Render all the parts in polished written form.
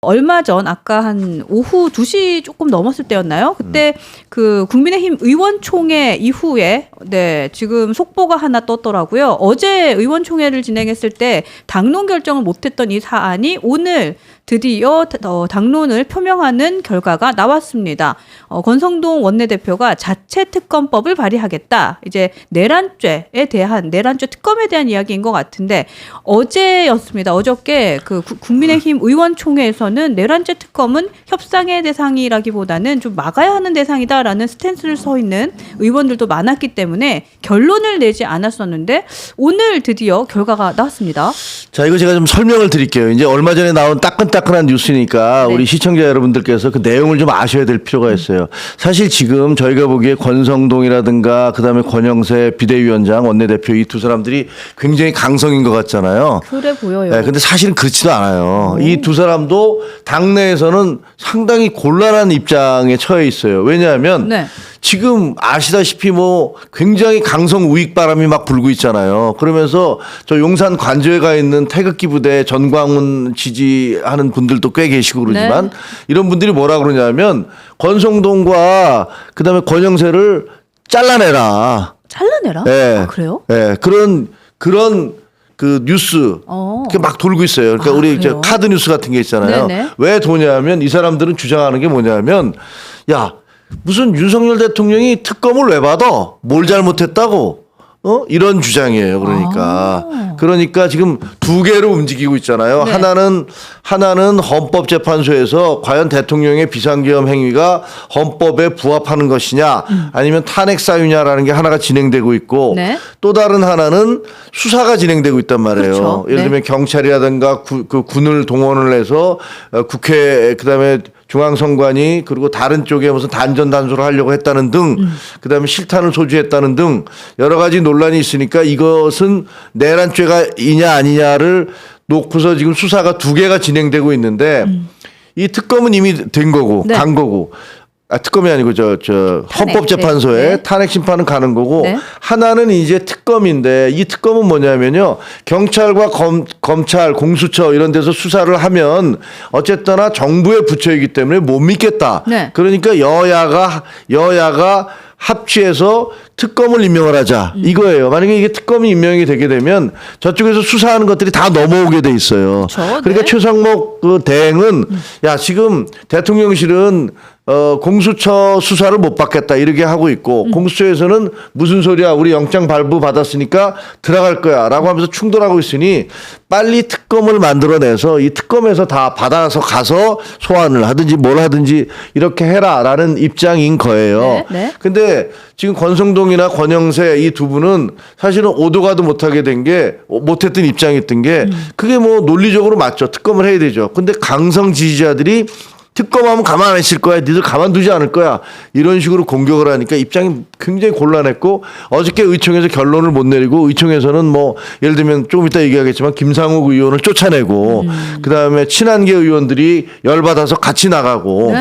얼마 전 아까 한 오후 2시 조금 넘었을 때였나요? 그때 그 국민의힘 의원총회 이후에 지금 속보가 하나 떴더라고요. 어제 의원총회를 진행했을 때 당론 결정을 못했던 이 사안이 오늘 드디어 당론을 표명하는 결과가 나왔습니다. 권성동 원내대표가 자체 특검법을 발의하겠다. 이제 내란죄 특검에 대한 이야기인 것 같은데 어제였습니다. 어저께 그 국민의힘 의원총회에서는 내란죄 특검은 협상의 대상이라기보다는 좀 막아야 하는 대상이다라는 스탠스를 서 있는 의원들도 많았기 때문에 결론을 내지 않았었는데 오늘 드디어 결과가 나왔습니다. 자, 이거 제가 좀 설명을 드릴게요. 이제 얼마 전에 나온 따끈따끈한 뉴스니까 우리 시청자 여러분들께서 그 내용을 좀 아셔야 될 필요가 있어요. 사실 지금 저희가 보기에 권성동이라든가 그다음에 권영세 비대위원장 원내대표 이 두 사람들이 굉장히 강성인 것 같잖아요. 그래 보여요. 네, 근데 사실은 그렇지도 않아요. 이 두 사람도 당내에서는 상당히 곤란한 입장에 처해 있어요. 왜냐하면 지금 아시다시피 뭐 굉장히 강성 우익 바람이 막 불고 있잖아요. 그러면서 저 용산 관저에 가 있는 태극기 부대 전광훈 지지하는 분들도 꽤 계시고 그러지만 이런 분들이 뭐라 그러냐면 권성동과 그다음에 권영세를 잘라내라. 잘라내라? 네. 아, 그래요? 네. 그런 그 뉴스 막 돌고 있어요. 그러니까 우리 이제 카드 뉴스 같은 게 있잖아요. 왜 도냐면 이 사람들은 주장하는 게 뭐냐면 야 무슨 윤석열 대통령이 특검을 왜 받아? 뭘 잘못했다고? 이런 주장이에요. 그러니까 지금 두 개로 움직이고 있잖아요. 하나는 헌법재판소에서 과연 대통령의 비상계엄 행위가 헌법에 부합하는 것이냐 아니면 탄핵 사유냐라는 게 하나가 진행되고 있고 또 다른 하나는 수사가 진행되고 있단 말이에요. 그렇죠. 예를 들면 경찰이라든가 그 군을 동원을 해서 국회 그다음에 중앙선관위 그리고 다른 쪽에 무슨 단전단소를 하려고 했다는 등 그다음에 실탄을 소지했다는 등 여러 가지 논란이 있으니까 이것은 내란죄가 이냐 아니냐를 놓고서 지금 수사가 두 개가 진행되고 있는데 이 특검은 이미 된 거고 간 거고 특검이 아니고 헌법재판소에 탄핵 심판은 가는 거고 하나는 이제 특검인데 이 특검은 뭐냐면요 경찰과 검찰 공수처 이런 데서 수사를 하면 어쨌거나 정부의 부처이기 때문에 못 믿겠다. 그러니까 여야가 합치해서 특검을 임명을 하자 이거예요. 만약에 이게 특검이 임명이 되게 되면 저쪽에서 수사하는 것들이 다 넘어오게 돼 있어요. 그러니까 최상목 그 대행은 야 지금 대통령실은 공수처 수사를 못 받겠다 이렇게 하고 있고 공수처에서는 무슨 소리야 우리 영장 발부 받았으니까 들어갈 거야 라고 하면서 충돌하고 있으니 빨리 특검을 만들어내서 이 특검에서 다 받아서 가서 소환을 하든지 뭘 하든지 이렇게 해라라는 입장인 거예요. 근데 지금 권성동이나 권영세 이 두 분은 사실은 오도 가도 못하게 된 게 못했던 입장이었던 게 그게 뭐 논리적으로 맞죠. 특검을 해야 되죠. 근데 강성 지지자들이 특검하면 가만 안 있을 거야. 니들 가만두지 않을 거야. 이런 식으로 공격을 하니까 입장이 굉장히 곤란했고 어저께 의총에서 결론을 못 내리고 의총에서는 뭐 예를 들면 조금 이따 얘기하겠지만 김상욱 의원을 쫓아내고 그다음에 친한계 의원들이 열받아서 같이 나가고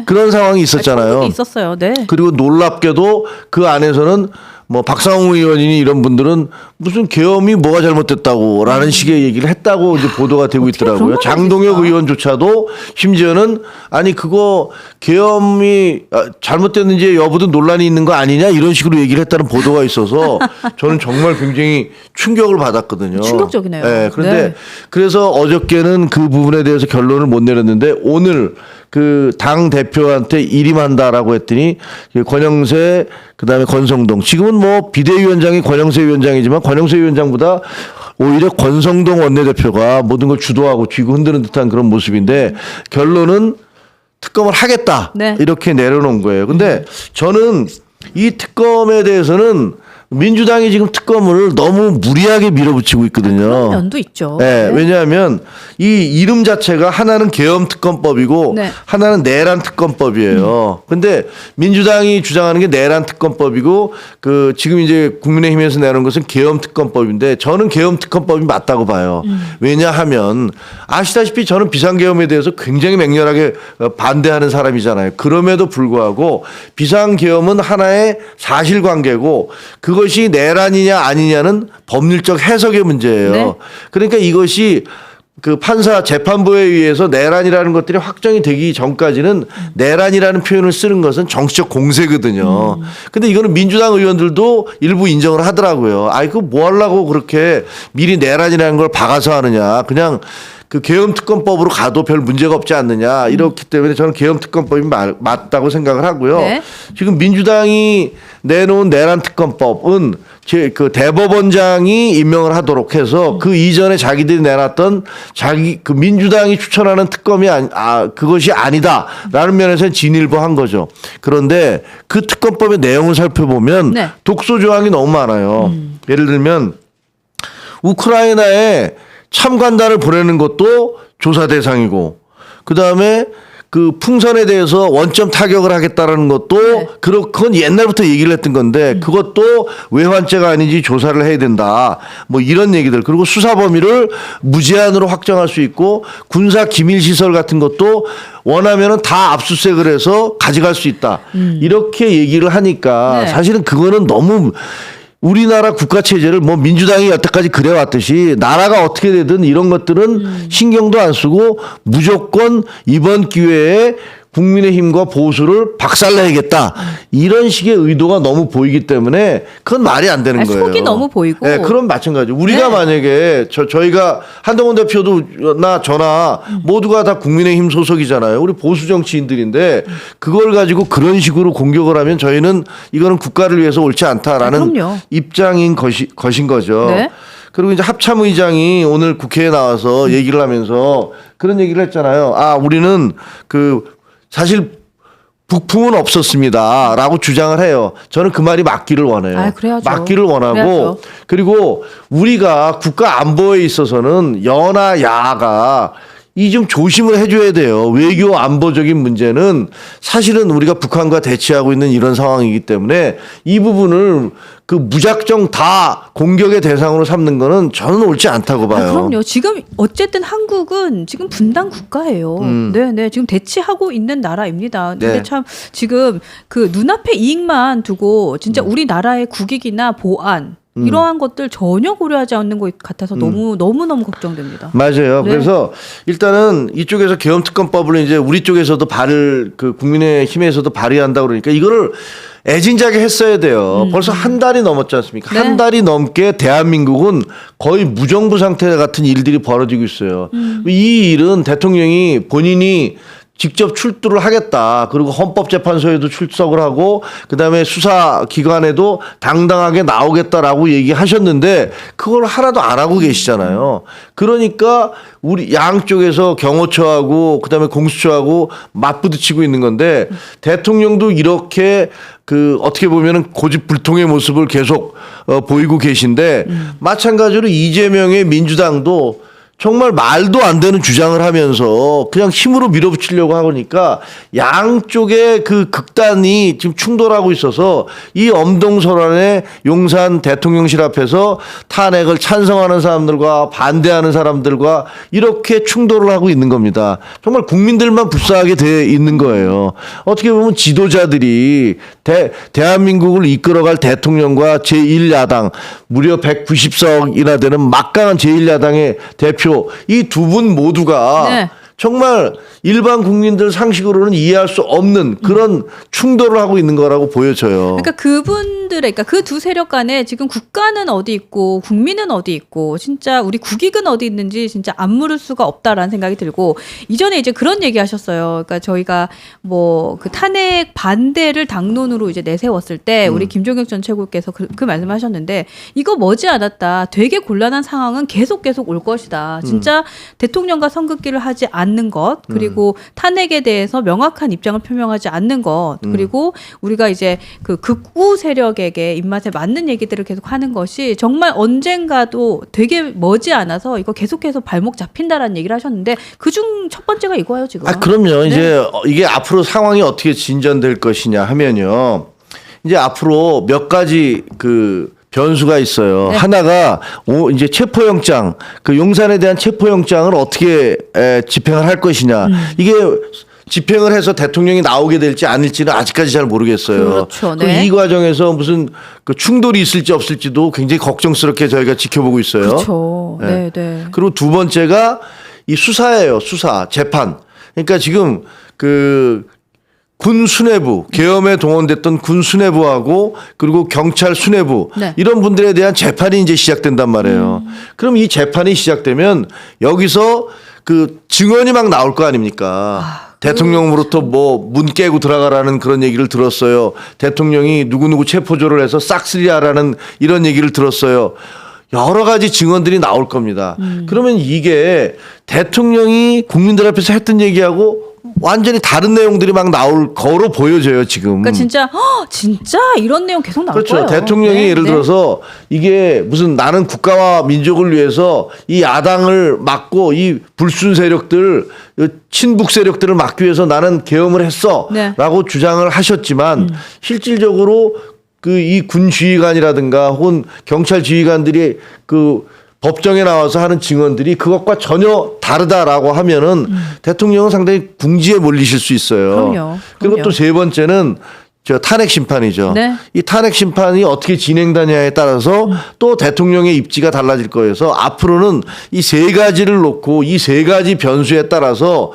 그런 상황이 있었잖아요. 있었어요. 그리고 놀랍게도 그 안에서는 뭐 박상우 의원이니 이런 분들은 무슨 계엄이 뭐가 잘못됐다고라는 식의 얘기를 했다고 이제 보도가 되고 있더라고요. 장동혁 의원조차도 심지어는 아니 그거 계엄이 잘못됐는지 여부도 논란이 있는 거 아니냐 이런 식으로 얘기를 했다는 보도가 있어서 저는 정말 굉장히 충격을 받았거든요. 충격적이네요. 그런데 그래서 어저께는 그 부분에 대해서 결론을 못 내렸는데 오늘 그 당 대표한테 일임한다라고 했더니 권영세 그다음에 권성동 지금은 뭐 비대위원장이 권영세 위원장이지만 권영세 위원장보다 오히려 권성동 원내대표가 모든 걸 주도하고 쥐고 흔드는 듯한 그런 모습인데 결론은 특검을 하겠다 이렇게 내려놓은 거예요. 근데 저는 이 특검에 대해서는 민주당이 지금 특검을 너무 무리하게 밀어붙이고 있거든요. 그런 면도 있죠. 왜냐하면 이 이름 자체가 하나는 계엄특검법이고 하나는 내란특검법이에요. 근데 민주당이 주장하는 게 내란특검법이고 그 지금 이제 국민의힘에서 내놓은 것은 계엄특검법인데 저는 계엄특검법이 맞다고 봐요. 왜냐하면 아시다시피 저는 비상계엄에 대해서 굉장히 맹렬하게 반대하는 사람이잖아요. 그럼에도 불구하고 비상계엄은 하나의 사실관계고 그것이 내란이냐 아니냐는 법률적 해석의 문제예요. 그러니까 이것이 그 판사 재판부에 의해서 내란이라는 것들이 확정이 되기 전까지는 내란이라는 표현을 쓰는 것은 정치적 공세거든요. 근데 이거는 민주당 의원들도 일부 인정을 하더라고요. 아이, 그거 뭐 하려고 그렇게 미리 내란이라는 걸 박아서 하느냐. 그냥 그 계엄특검법으로 가도 별 문제가 없지 않느냐. 이렇기 때문에 저는 계엄특검법이 맞다고 생각을 하고요. 네. 지금 민주당이 내놓은 내란특검법은 그 대법원장이 임명을 하도록 해서 그 이전에 자기들이 내놨던 그 민주당이 추천하는 특검이 그것이 아니다라는 면에서는 진일보한 거죠. 그런데 그 특검법의 내용을 살펴보면 네. 독소 조항이 너무 많아요. 예를 들면 우크라이나에 참관단을 보내는 것도 조사 대상이고, 그 다음에 그 풍선에 대해서 원점 타격을 하겠다라는 것도 네. 그건 옛날부터 얘기를 했던 건데 그것도 외환죄가 아닌지 조사를 해야 된다. 뭐 이런 얘기들. 그리고 수사 범위를 무제한으로 확정할 수 있고 군사 기밀 시설 같은 것도 원하면은 다 압수수색을 해서 가져갈 수 있다. 이렇게 얘기를 하니까 네. 사실은 그거는 너무 우리나라 국가 체제를 뭐 민주당이 여태까지 그래왔듯이 나라가 어떻게 되든 이런 것들은 신경도 안 쓰고 무조건 이번 기회에 국민의힘과 보수를 박살내야겠다. 이런 식의 의도가 너무 보이기 때문에 그건 말이 안 되는 거예요. 속이 너무 보이고. 네, 그럼 마찬가지. 우리가 네. 만약에 저희가 한동훈 대표도나 저나 모두가 다 국민의힘 소속이잖아요. 우리 보수 정치인들인데 그걸 가지고 그런 식으로 공격을 하면 저희는 이거는 국가를 위해서 옳지 않다라는 그럼요. 입장인 것인 거죠. 네. 그리고 이제 합참의장이 오늘 국회에 나와서 얘기를 하면서 그런 얘기를 했잖아요. 우리는 사실 북풍은 없었습니다라고 주장을 해요. 저는 그 말이 맞기를 원해요. 그래야죠. 맞기를 원하고 그래야죠. 그리고 우리가 국가 안보에 있어서는 여나 야가 이 좀 조심을 해줘야 돼요. 외교 안보적인 문제는 사실은 우리가 북한과 대치하고 있는 이런 상황이기 때문에 이 부분을 그 무작정 다 공격의 대상으로 삼는 거는 저는 옳지 않다고 봐요. 그럼요. 지금 어쨌든 한국은 지금 분단 국가예요. 네. 지금 대치하고 있는 나라입니다. 근데 네. 참 지금 그 눈앞에 이익만 두고 진짜 우리나라의 국익이나 보안 이러한 것들 전혀 고려하지 않는 것 같아서 너무 걱정됩니다. 맞아요. 네. 그래서 일단은 이쪽에서 계엄특검법을 이제 우리 쪽에서도 국민의힘에서도 발의한다 그러니까 이거를 애진작에 했어야 돼요. 벌써 한 달이 넘었지 않습니까? 네. 한 달이 넘게 대한민국은 거의 무정부 상태 같은 일들이 벌어지고 있어요. 이 일은 대통령이 본인이 직접 출두를 하겠다. 그리고 헌법재판소에도 출석을 하고 그다음에 수사기관에도 당당하게 나오겠다라고 얘기하셨는데 그걸 하나도 안 하고 계시잖아요. 그러니까 우리 양쪽에서 경호처하고 그다음에 공수처하고 맞부딪히고 있는 건데 대통령도 이렇게 어떻게 보면은 고집불통의 모습을 계속 보이고 계신데 마찬가지로 이재명의 민주당도 정말 말도 안 되는 주장을 하면서 그냥 힘으로 밀어붙이려고 하니까 양쪽의 그 극단이 지금 충돌하고 있어서 이 엄동설안의 용산 대통령실 앞에서 탄핵을 찬성하는 사람들과 반대하는 사람들과 이렇게 충돌을 하고 있는 겁니다. 정말 국민들만 불쌍하게 돼 있는 거예요. 어떻게 보면 지도자들이 대한민국을 이끌어갈 대통령과 제1야당 무려 190석이나 되는 막강한 제1야당의 대표 이 두 분 모두가 네. 정말 일반 국민들 상식으로는 이해할 수 없는 그런 충돌을 하고 있는 거라고 보여져요. 그러니까 그러니까 그 두 세력 간에 지금 국가는 어디 있고 국민은 어디 있고 진짜 우리 국익은 어디 있는지 진짜 안 물을 수가 없다라는 생각이 들고 이전에 이제 그런 얘기 하셨어요. 그러니까 저희가 뭐 그 탄핵 반대를 당론으로 이제 내세웠을 때 우리 김종혁 전 최고께서 그 말씀하셨는데 이거 머지않았다. 되게 곤란한 상황은 계속 올 것이다. 진짜 대통령과 선긋기를 하지 않는 것 그리고 탄핵에 대해서 명확한 입장을 표명하지 않는 것 그리고 우리가 이제 그 극우 세력에게 입맛에 맞는 얘기들을 계속 하는 것이 정말 언젠가도 되게 머지않아서 이거 계속해서 발목 잡힌다라는 얘기를 하셨는데 그중 첫 번째가 이거예요 지금. 그럼요. 네. 이제 이게 앞으로 상황이 어떻게 진전될 것이냐 하면요. 이제 앞으로 몇 가지 변수가 있어요. 네. 하나가 이제 체포영장, 용산에 대한 체포영장을 어떻게 집행을 할 것이냐. 이게 집행을 해서 대통령이 나오게 될지 아닐지는 아직까지 잘 모르겠어요. 그렇죠. 네. 이 과정에서 무슨 충돌이 있을지 없을지도 굉장히 걱정스럽게 저희가 지켜보고 있어요. 그렇죠. 네. 네. 그리고 두 번째가 이 수사예요. 수사, 재판. 그러니까 지금 그 군 수뇌부, 계엄에 동원됐던 군 수뇌부하고 그리고 경찰 수뇌부 네. 이런 분들에 대한 재판이 이제 시작된단 말이에요. 그럼 이 재판이 시작되면 여기서 그 증언이 막 나올 거 아닙니까? 대통령으로부터 뭐 문 깨고 들어가라는 그런 얘기를 들었어요. 대통령이 누구누구 체포조를 해서 싹쓸이하라는 이런 얘기를 들었어요. 여러 가지 증언들이 나올 겁니다. 그러면 이게 대통령이 국민들 앞에서 했던 얘기하고 완전히 다른 내용들이 막 나올 거로 보여져요, 지금. 그러니까 진짜 이런 내용 계속 나올 그렇죠. 거예요. 대통령이 네, 예를 네. 들어서 이게 무슨 나는 국가와 민족을 위해서 이 야당을 막고 이 불순 세력들, 친북 세력들을 막기 위해서 나는 계엄을 했어. 네. 라고 주장을 하셨지만 실질적으로 그 이 군 지휘관이라든가 혹은 경찰 지휘관들이 그 법정에 나와서 하는 증언들이 그것과 전혀 다르다라고 하면은 대통령은 상당히 궁지에 몰리실 수 있어요. 그럼요. 그리고 또 세 번째는 저 탄핵 심판이죠. 네. 이 탄핵 심판이 어떻게 진행되냐에 따라서 또 대통령의 입지가 달라질 거여서 앞으로는 이 세 가지를 놓고 이 세 가지 변수에 따라서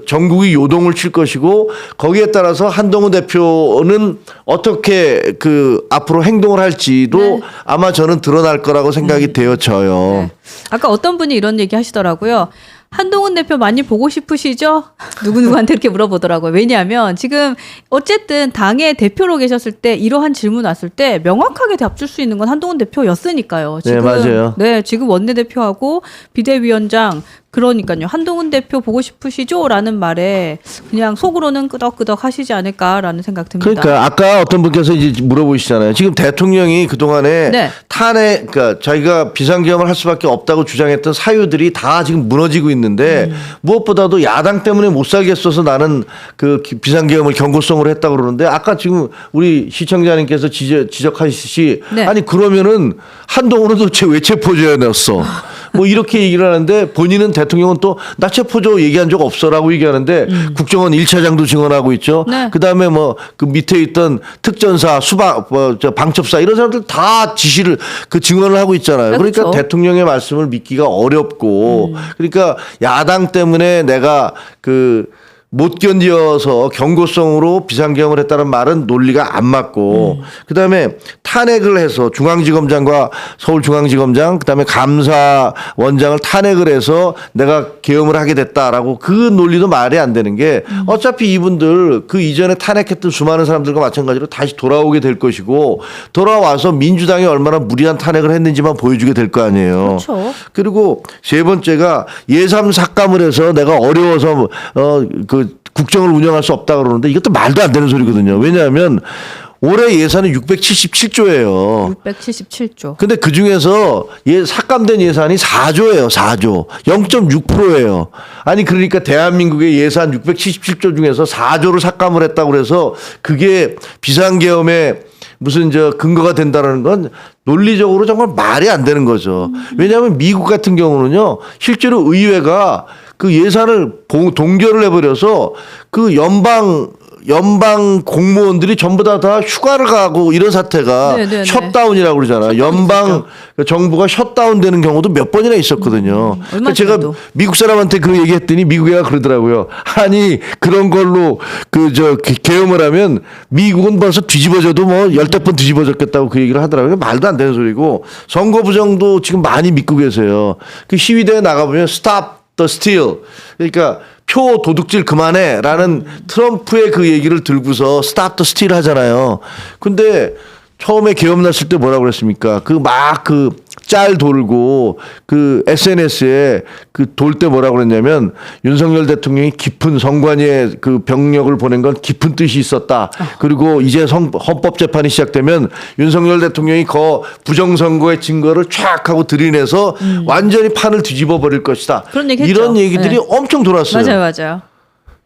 전국이 요동을 칠 것이고 거기에 따라서 한동훈 대표는 어떻게 그 앞으로 행동을 할지도 네. 아마 저는 드러날 거라고 생각이 되어져요. 네. 아까 어떤 분이 이런 얘기 하시더라고요. 한동훈 대표 많이 보고 싶으시죠? 누구누구한테 이렇게 물어보더라고요. 왜냐하면 지금 어쨌든 당의 대표로 계셨을 때 이러한 질문 왔을 때 명확하게 답 줄 수 있는 건 한동훈 대표였으니까요. 지금, 네, 맞아요. 네, 지금 원내대표하고 비대위원장 그러니까요. 한동훈 대표 보고 싶으시죠? 라는 말에 그냥 속으로는 끄덕끄덕 하시지 않을까라는 생각 듭니다. 그러니까 아까 어떤 분께서 이제 물어보시잖아요. 지금 대통령이 그동안에 네. 탄핵, 그러니까 자기가 비상계엄을 할 수밖에 없다고 주장했던 사유들이 다 지금 무너지고 있는데 무엇보다도 야당 때문에 못 살겠어서 나는 그 비상계엄을 경고성으로 했다고 그러는데 아까 지금 우리 시청자님께서 지적하시듯이 네. 아니 그러면은 한동훈은 도대체 왜 체포조에 넣었어? 뭐 이렇게 얘기를 하는데 본인은 대통령은 또 나 체포조 얘기한 적 없어라고 얘기하는데 국정원 1차장도 증언하고 있죠. 네. 그다음에 뭐 그 밑에 있던 특전사, 방첩사 이런 사람들 다 지시를 그 증언을 하고 있잖아요. 네, 그러니까 그렇죠. 대통령의 말씀을 믿기가 어렵고 그러니까 야당 때문에 내가 못 견뎌서 경고성으로 비상계엄을 했다는 말은 논리가 안 맞고 그다음에 탄핵을 해서 중앙지검장과 서울중앙지검장 그다음에 감사원장을 탄핵을 해서 내가 계엄을 하게 됐다라고 그 논리도 말이 안 되는 게 어차피 이분들 그 이전에 탄핵했던 수많은 사람들과 마찬가지로 다시 돌아오게 될 것이고 돌아와서 민주당이 얼마나 무리한 탄핵을 했는지만 보여주게 될 거 아니에요. 그렇죠. 그리고 세 번째가 예산 삭감을 해서 내가 어려워서 국정을 운영할 수 없다 그러는데 이것도 말도 안 되는 소리거든요. 왜냐하면 올해 예산은 677조예요. 677조. 근데 그 중에서 삭감된 예산이 4조예요. 4조. 0.6%예요. 아니 그러니까 대한민국의 예산 677조 중에서 4조를 삭감을 했다고 그래서 그게 비상계엄에 무슨 근거가 된다는 건 논리적으로 정말 말이 안 되는 거죠. 왜냐하면 미국 같은 경우는요. 실제로 의회가 그 예산을 동결을 해버려서 그 연방 공무원들이 전부 다 휴가를 가고 이런 사태가 네네네. 셧다운이라고 그러잖아요. 연방 정부가 셧다운 되는 경우도 몇 번이나 있었거든요. 얼마 제가 전에도. 미국 사람한테 그 얘기했더니 미국 애가 그러더라고요. 아니 그런 걸로 계엄을 하면 미국은 벌써 뒤집어져도 뭐 열댓 번 뒤집어졌겠다고 그 얘기를 하더라고요. 말도 안 되는 소리고 선거 부정도 지금 많이 믿고 계세요. 그 시위대에 나가보면 Stop the Steal. 그러니까 표 도둑질 그만해라는 트럼프의 그 얘기를 들고서 Stop the Steal 하잖아요. 근데 처음에 계엄 났을 때 뭐라고 그랬습니까? 짤 돌고 SNS에 돌 때 뭐라고 그랬냐면 윤석열 대통령이 깊은 선관위에 병력을 보낸 건 깊은 뜻이 있었다. 그리고 이제 헌법재판이 시작되면 윤석열 대통령이 부정선거의 증거를 쫙 하고 들이내서 완전히 판을 뒤집어 버릴 것이다. 그런 얘기 했죠. 이런 얘기들이 네. 엄청 돌았어요. 맞아요.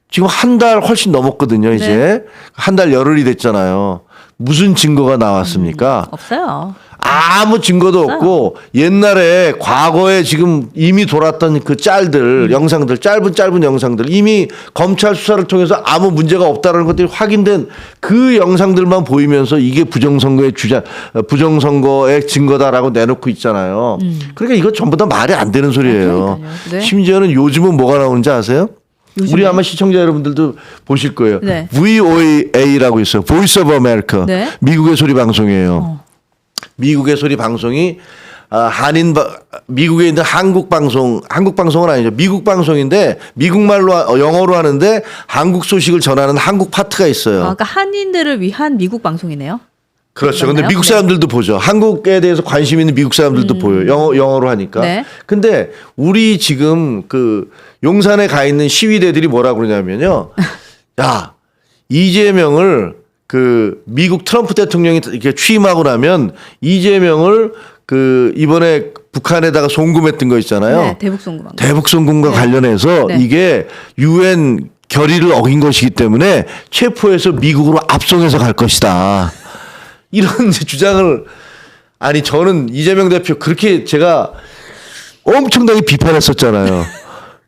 지금 한 달 훨씬 넘었거든요. 이제 한 달 열흘이 됐잖아요. 무슨 증거가 나왔습니까? 없어요. 아무 증거도 없고 옛날에 과거에 지금 이미 돌았던 그 짤들 영상들 짧은 영상들 이미 검찰 수사를 통해서 아무 문제가 없다라는 것들이 확인된 그 영상들만 보이면서 이게 부정선거의 부정선거의 증거다라고 내놓고 있잖아요. 그러니까 이거 전부 다 말이 안 되는 소리예요. 네. 심지어는 요즘은 뭐가 나오는지 아세요? 우리 아마 시청자 여러분들도 보실 거예요. 네. VOA라고 있어요. Voice of America. 네. 미국의 소리 방송이에요. 미국의 소리 방송이 미국에 있는 한국 방송은 아니죠. 미국 방송인데 미국말로 영어로 하는데 한국 소식을 전하는 한국 파트가 있어요. 그러니까 한인들을 위한 미국 방송이네요. 그렇죠. 맞나요? 근데 미국 사람들도 보죠. 한국에 대해서 관심 있는 미국 사람들도 보여요. 영어로 하니까. 네. 근데 우리 지금 그 용산에 가 있는 시위대들이 뭐라 그러냐면요. 야, 이재명을 그 미국 트럼프 대통령이 이렇게 취임하고 나면 이재명을 그 이번에 북한에다가 송금했던 거 있잖아요. 네, 대북 송금. 대북 송금과 네. 관련해서 네. 이게 유엔 결의를 어긴 것이기 때문에 체포해서 미국으로 압송해서 갈 것이다. 이런 주장을 아니 저는 이재명 대표 그렇게 제가 엄청나게 비판했었잖아요.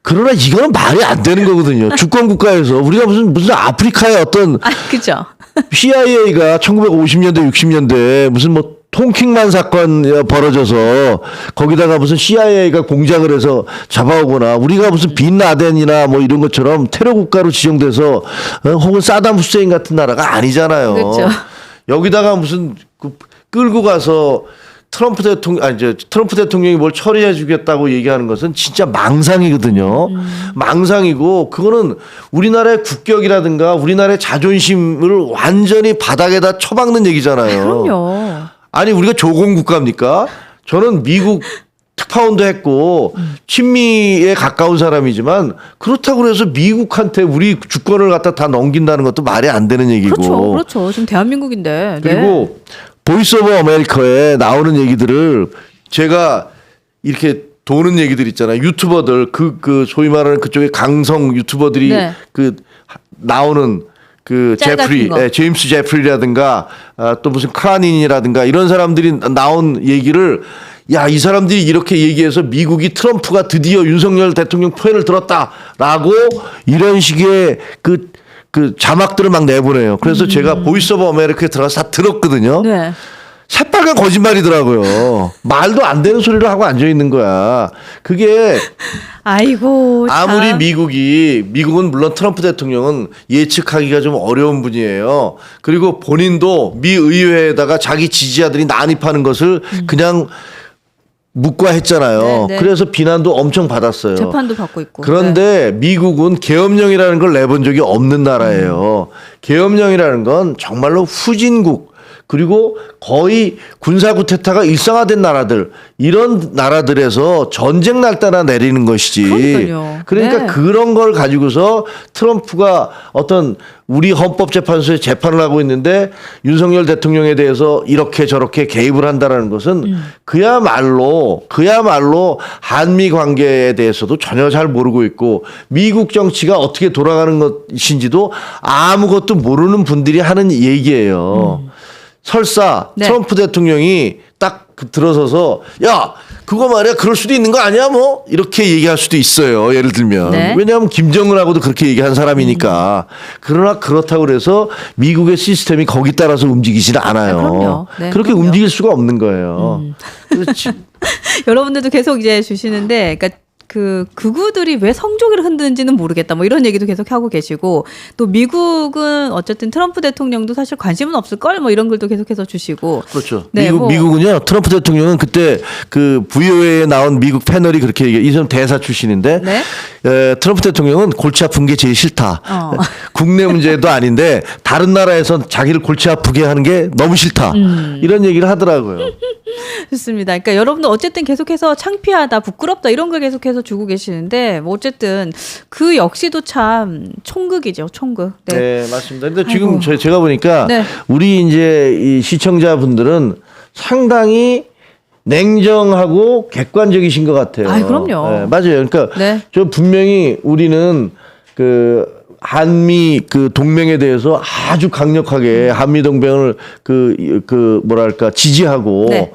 그러나 이거는 말이 안 되는 거거든요. 주권 국가에서 우리가 무슨 아프리카의 어떤 그죠. CIA가 1950년대 60년대 무슨 뭐 통킹만 사건 벌어져서 거기다가 무슨 CIA가 공작을 해서 잡아오거나 우리가 무슨 빈라덴이나 뭐 이런 것처럼 테러 국가로 지정돼서 혹은 사담 후세인 같은 나라가 아니잖아요. 그렇죠. 여기다가 무슨 끌고 가서 트럼프 대통령이 뭘 처리해 주겠다고 얘기하는 것은 진짜 망상이거든요. 망상이고 그거는 우리나라의 국격이라든가 우리나라의 자존심을 완전히 바닥에다 쳐박는 얘기잖아요. 그럼요. 아니 우리가 조공 국가입니까? 저는 미국 특파원도 했고 친미에 가까운 사람이지만 그렇다고 해서 미국한테 우리 주권을 갖다 다 넘긴다는 것도 말이 안 되는 얘기고. 그렇죠. 지금 대한민국인데. 그리고 보이스 오브 아메리카에 나오는 얘기들을 제가 이렇게 도는 얘기들 있잖아요. 유튜버들 그 소위 말하는 그쪽에 강성 유튜버들이 네. 그 나오는 그 짤 같은 거. 제임스 제프리라든가 또 무슨 크라닌이라든가 이런 사람들이 나온 얘기를 야, 이 사람들이 이렇게 얘기해서 미국이 트럼프가 드디어 윤석열 대통령 표현을 들었다라고 이런 식의 그 자막들을 막 내보내요. 그래서 제가 보이스 오브 아메리카에 들어가서 다 들었거든요. 네. 새빨간 거짓말이더라고요. 말도 안 되는 소리를 하고 앉아 있는 거야. 그게 아이고. 참. 아무리 미국은 물론 트럼프 대통령은 예측하기가 좀 어려운 분이에요. 그리고 본인도 미 의회에다가 자기 지지자들이 난입하는 것을 그냥 묵과했잖아요. 네, 네. 그래서 비난도 엄청 받았어요. 재판도 받고 있고. 그런데 미국은 계엄령이라는 걸 내본 적이 없는 나라예요. 계엄령이라는 건 정말로 후진국 그리고 거의 군사구태타가 일상화된 나라들 이런 나라들에서 전쟁 날 때나 내리는 것이지. 그러니까요. 그러니까 네. 그런 걸 가지고서 트럼프가 어떤 우리 헌법재판소에 재판을 하고 있는데 윤석열 대통령에 대해서 이렇게 저렇게 개입을 한다라는 것은 그야말로 한미 관계에 대해서도 전혀 잘 모르고 있고 미국 정치가 어떻게 돌아가는 것인지도 아무것도 모르는 분들이 하는 얘기예요. 설사 네. 트럼프 대통령이 딱 들어서서 야 그거 말이야 그럴 수도 있는 거 아니야 뭐 이렇게 얘기할 수도 있어요. 예를 들면 네. 왜냐하면 김정은하고도 그렇게 얘기한 사람이니까. 그러나 그렇다고 그래서 미국의 시스템이 거기 따라서 움직이지는 않아요. 그럼요. 네, 그렇게 그럼요. 움직일 수가 없는 거예요. 그렇지. 여러분들도 계속 이제 주시는데, 그러니까 그 극우들이 왜 성조기를 흔드는지는 모르겠다. 뭐 이런 얘기도 계속 하고 계시고, 또 미국은 어쨌든 트럼프 대통령도 사실 관심은 없을 걸, 뭐 이런 글도 계속해서 주시고. 그렇죠. 네, 미국은요. 트럼프 대통령은 그때 그 VOA에 나온 미국 패널이 그렇게 얘기해요. 이 사람 대사 출신인데 네? 트럼프 대통령은 골치 아픈 게 제일 싫다. 어. 국내 문제도 아닌데 다른 나라에선 자기를 골치 아프게 하는 게 너무 싫다. 이런 얘기를 하더라고요. 좋습니다. 그러니까 여러분들 어쨌든 계속해서 창피하다, 부끄럽다 이런 걸 계속해서 주고 계시는데, 뭐 어쨌든 그 역시도 참 총극이죠, 총극. 네. 네, 맞습니다. 근데 지금 아이고. 제가 보니까 네. 우리 이제 이 시청자분들은 상당히 냉정하고 객관적이신 것 같아요. 아이, 그럼요. 네, 맞아요. 그러니까 네. 저 분명히 우리는 그 한미 그 동맹에 대해서 아주 강력하게 한미 동맹을 뭐랄까 지지하고 네.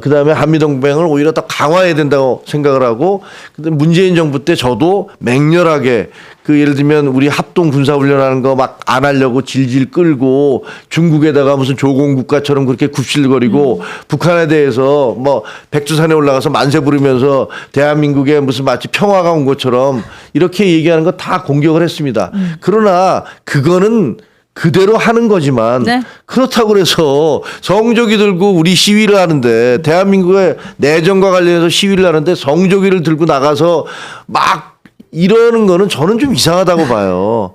그다음에 한미 동맹을 오히려 더 강화해야 된다고 생각을 하고 근데 문재인 정부 때 저도 맹렬하게 그 예를 들면 우리 합동 군사 훈련하는 거 막 안 하려고 질질 끌고 중국에다가 무슨 조공국가처럼 그렇게 굽실거리고 북한에 대해서 뭐 백두산에 올라가서 만세 부르면서 대한민국에 무슨 마치 평화가 온 것처럼 이렇게 얘기하는 거 다 공격을 했습니다. 그러나 그거는 그대로 하는 거지만 네. 그렇다고 그래서 성조기 들고 우리 시위를 하는데 대한민국의 내정과 관련해서 시위를 하는데 성조기를 들고 나가서 막 이러는 거는 저는 좀 이상하다고 봐요.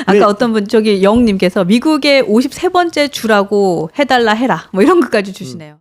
아까 어떤 분 영님께서 미국의 53번째 주라고 해달라 해라 뭐 이런 것까지 주시네요.